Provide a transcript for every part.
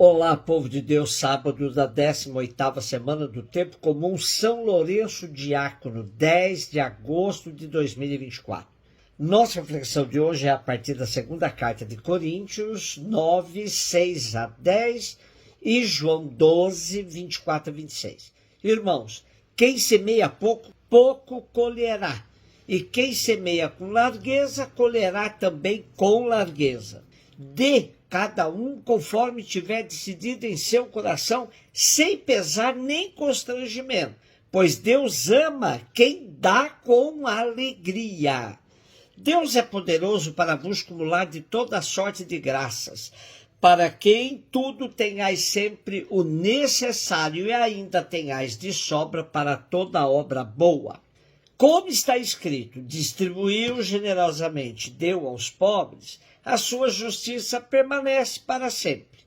Olá, povo de Deus, sábado da 18ª semana do Tempo Comum, São Lourenço Diácono, 10 de agosto de 2024. Nossa reflexão de hoje é a partir da segunda carta de Coríntios, 9, 6 a 10 e João 12, 24 a 26. Irmãos, quem semeia pouco, pouco colherá. E quem semeia com largueza, colherá também com largueza. Dê cada um conforme tiver decidido em seu coração, sem pesar nem constrangimento, pois Deus ama quem dá com alegria. Deus é poderoso para vos cumular de toda sorte de graças, para que em tudo tenhais sempre o necessário e ainda tenhais de sobra para toda obra boa. Como está escrito, distribuiu generosamente, deu aos pobres, a sua justiça permanece para sempre.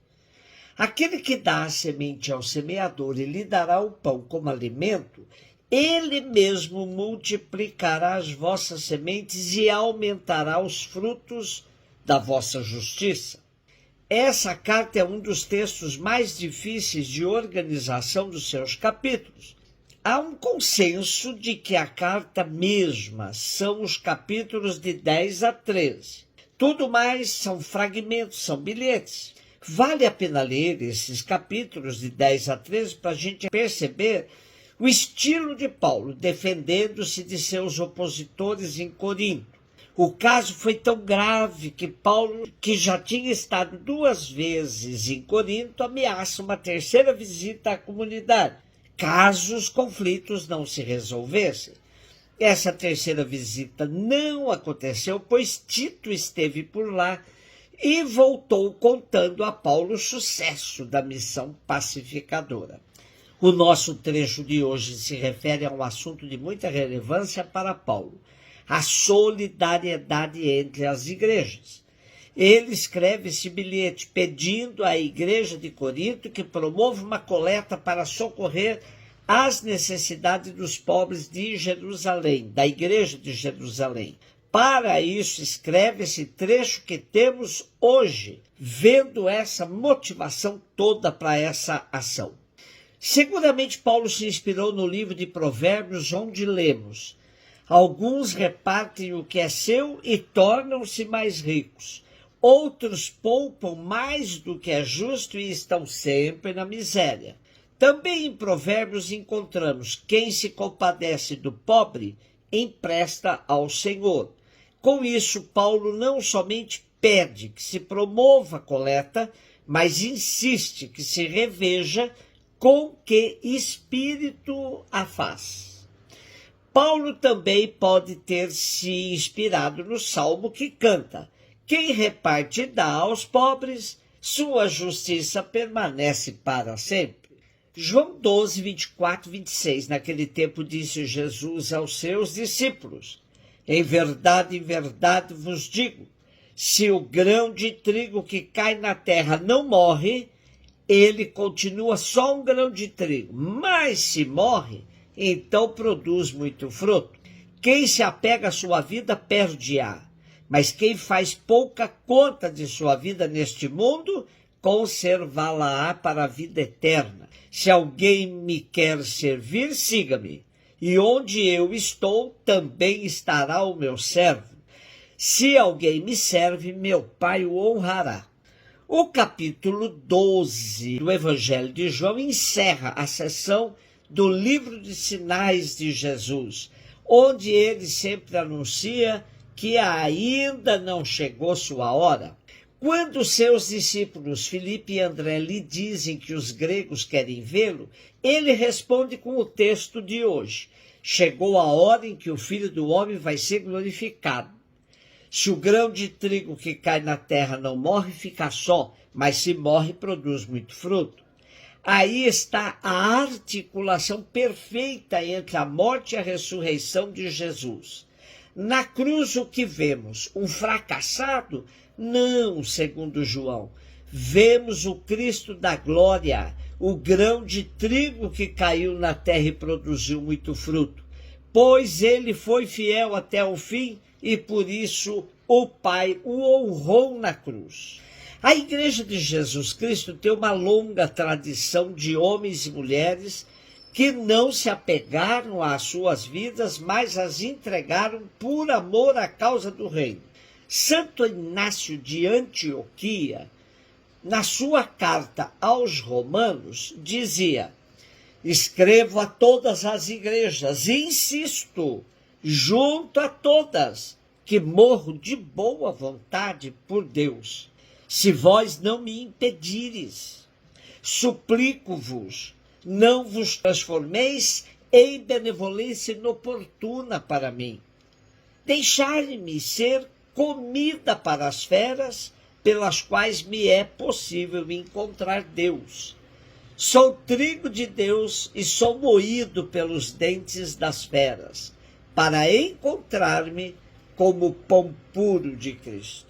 Aquele que dá a semente ao semeador e lhe dará o pão como alimento, ele mesmo multiplicará as vossas sementes e aumentará os frutos da vossa justiça. Essa carta é um dos textos mais difíceis de organização dos seus capítulos. Há um consenso de que a carta mesma são os capítulos de 10 a 13. Tudo mais são fragmentos, são bilhetes. Vale a pena ler esses capítulos de 10 a 13 para a gente perceber o estilo de Paulo, defendendo-se de seus opositores em Corinto. O caso foi tão grave que Paulo, que já tinha estado 2 vezes em Corinto, ameaça uma terceira visita à comunidade, caso os conflitos não se resolvessem. Essa terceira visita não aconteceu, pois Tito esteve por lá e voltou contando a Paulo o sucesso da missão pacificadora. O nosso trecho de hoje se refere a um assunto de muita relevância para Paulo, a solidariedade entre as igrejas. Ele escreve esse bilhete pedindo à igreja de Corinto que promova uma coleta para socorrer as necessidades dos pobres de Jerusalém, da igreja de Jerusalém. Para isso, escreve esse trecho que temos hoje, vendo essa motivação toda para essa ação. Seguramente Paulo se inspirou no livro de Provérbios, onde lemos: alguns repartem o que é seu e tornam-se mais ricos. Outros poupam mais do que é justo e estão sempre na miséria. Também em Provérbios encontramos: quem se compadece do pobre, empresta ao Senhor. Com isso, Paulo não somente pede que se promova a coleta, mas insiste que se reveja com que espírito a faz. Paulo também pode ter se inspirado no salmo que canta: quem reparte e dá aos pobres, sua justiça permanece para sempre. João 12, 24, 26. Naquele tempo disse Jesus aos seus discípulos: em verdade vos digo, se o grão de trigo que cai na terra não morre, ele continua só um grão de trigo, mas se morre, então produz muito fruto. Quem se apega à sua vida perde-a, mas quem faz pouca conta de sua vida neste mundo, conservá-la-á para a vida eterna. Se alguém me quer servir, siga-me, e onde eu estou, também estará o meu servo. Se alguém me serve, meu Pai o honrará. O capítulo 12 do Evangelho de João encerra a seção do livro de sinais de Jesus, onde ele sempre anuncia que ainda não chegou sua hora. Quando seus discípulos Filipe e André lhe dizem que os gregos querem vê-lo, ele responde com o texto de hoje: chegou a hora em que o Filho do Homem vai ser glorificado. Se o grão de trigo que cai na terra não morre, fica só, mas se morre, produz muito fruto. Aí está a articulação perfeita entre a morte e a ressurreição de Jesus. Na cruz, o que vemos? Um fracassado? Não, segundo João. Vemos o Cristo da glória, o grão de trigo que caiu na terra e produziu muito fruto. Pois ele foi fiel até o fim e por isso o Pai o honrou na cruz. A Igreja de Jesus Cristo tem uma longa tradição de homens e mulheres que não se apegaram às suas vidas, mas as entregaram por amor à causa do reino. Santo Inácio de Antioquia, na sua carta aos Romanos, dizia: escrevo a todas as igrejas e insisto, junto a todas, que morro de boa vontade por Deus, se vós não me impedires. Suplico-vos, não vos transformeis em benevolência inoportuna para mim. Deixai-me ser comida para as feras, pelas quais me é possível encontrar Deus. Sou trigo de Deus e sou moído pelos dentes das feras, para encontrar-me como pão puro de Cristo.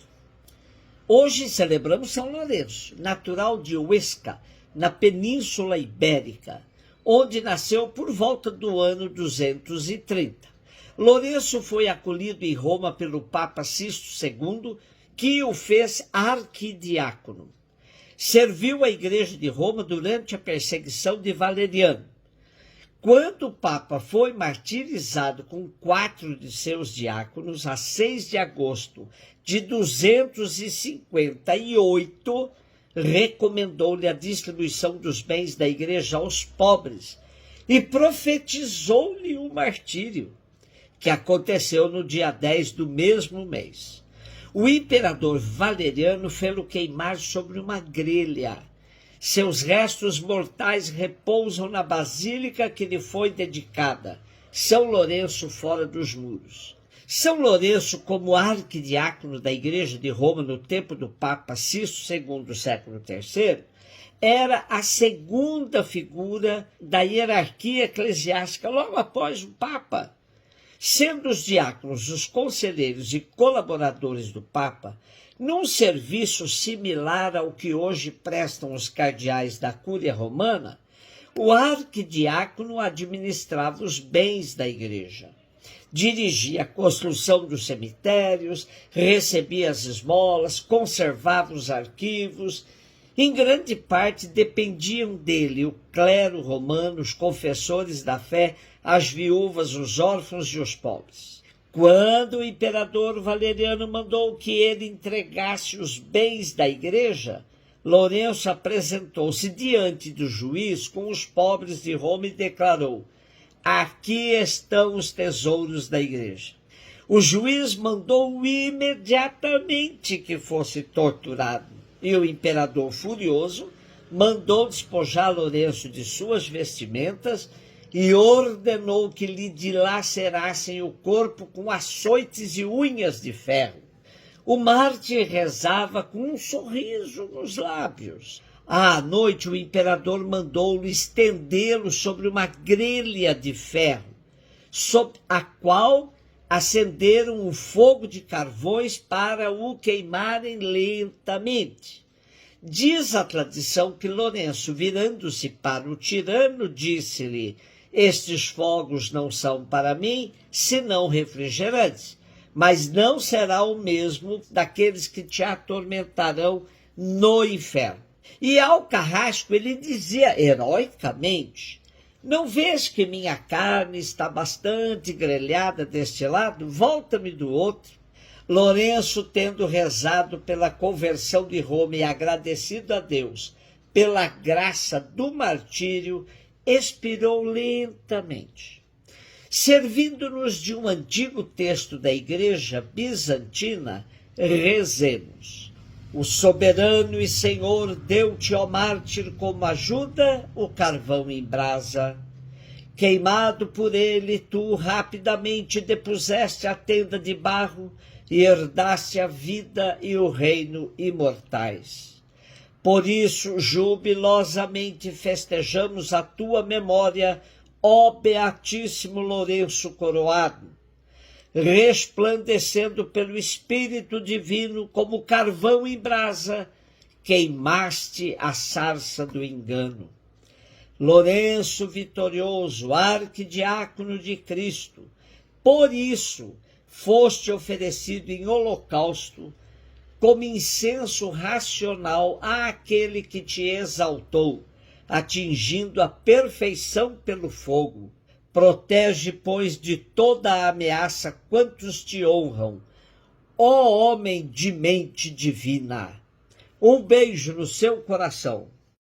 Hoje celebramos São Lourenço, natural de Huesca, na Península Ibérica, onde nasceu por volta do ano 230. Lourenço foi acolhido em Roma pelo Papa Sisto II, que o fez arquidiácono. Serviu a Igreja de Roma durante a perseguição de Valeriano. Quando o Papa foi martirizado com 4 de seus diáconos, a 6 de agosto de 258, recomendou-lhe a distribuição dos bens da Igreja aos pobres e profetizou-lhe o martírio, que aconteceu no dia 10 do mesmo mês. O imperador Valeriano fê-lo queimar sobre uma grelha. Seus restos mortais repousam na basílica que lhe foi dedicada, São Lourenço fora dos muros. São Lourenço, como arquidiácono da Igreja de Roma no tempo do Papa Sisto II, século III, era a segunda figura da hierarquia eclesiástica logo após o Papa. Sendo os diáconos os conselheiros e colaboradores do Papa, num serviço similar ao que hoje prestam os cardeais da Cúria Romana, o arquidiácono administrava os bens da Igreja. Dirigia a construção dos cemitérios, recebia as esmolas, conservava os arquivos. Em grande parte dependiam dele o clero romano, os confessores da fé, as viúvas, os órfãos e os pobres. Quando o imperador Valeriano mandou que ele entregasse os bens da Igreja, Lourenço apresentou-se diante do juiz com os pobres de Roma e declarou: aqui estão os tesouros da Igreja. O juiz mandou imediatamente que fosse torturado, e o imperador, furioso, mandou despojar Lourenço de suas vestimentas e ordenou que lhe dilacerassem o corpo com açoites e unhas de ferro. O mártir rezava com um sorriso nos lábios. À noite, o imperador mandou-lhe estendê-lo sobre uma grelha de ferro, sob a qual acenderam um fogo de carvões para o queimarem lentamente. Diz a tradição que Lourenço, virando-se para o tirano, disse-lhe: estes fogos não são para mim, senão refrigerantes, mas não será o mesmo daqueles que te atormentarão no inferno. E ao carrasco ele dizia heroicamente: não vês que minha carne está bastante grelhada deste lado? Volta-me do outro. Lourenço, tendo rezado pela conversão de Roma e agradecido a Deus pela graça do martírio, expirou lentamente. Servindo-nos de um antigo texto da Igreja Bizantina, rezemos: o soberano e Senhor deu-te, ó mártir, como ajuda o carvão em brasa. Queimado por ele, tu rapidamente depuseste a tenda de barro e herdaste a vida e o reino imortais. Por isso, jubilosamente festejamos a tua memória, ó Beatíssimo Lourenço coroado, resplandecendo pelo Espírito Divino como carvão em brasa, queimaste a sarça do engano. Lourenço vitorioso, arquidiácono de Cristo, por isso foste oferecido em holocausto, como incenso racional àquele que te exaltou, atingindo a perfeição pelo fogo. Protege, pois, de toda a ameaça quantos te honram, ó homem de mente divina. Um beijo no seu coração.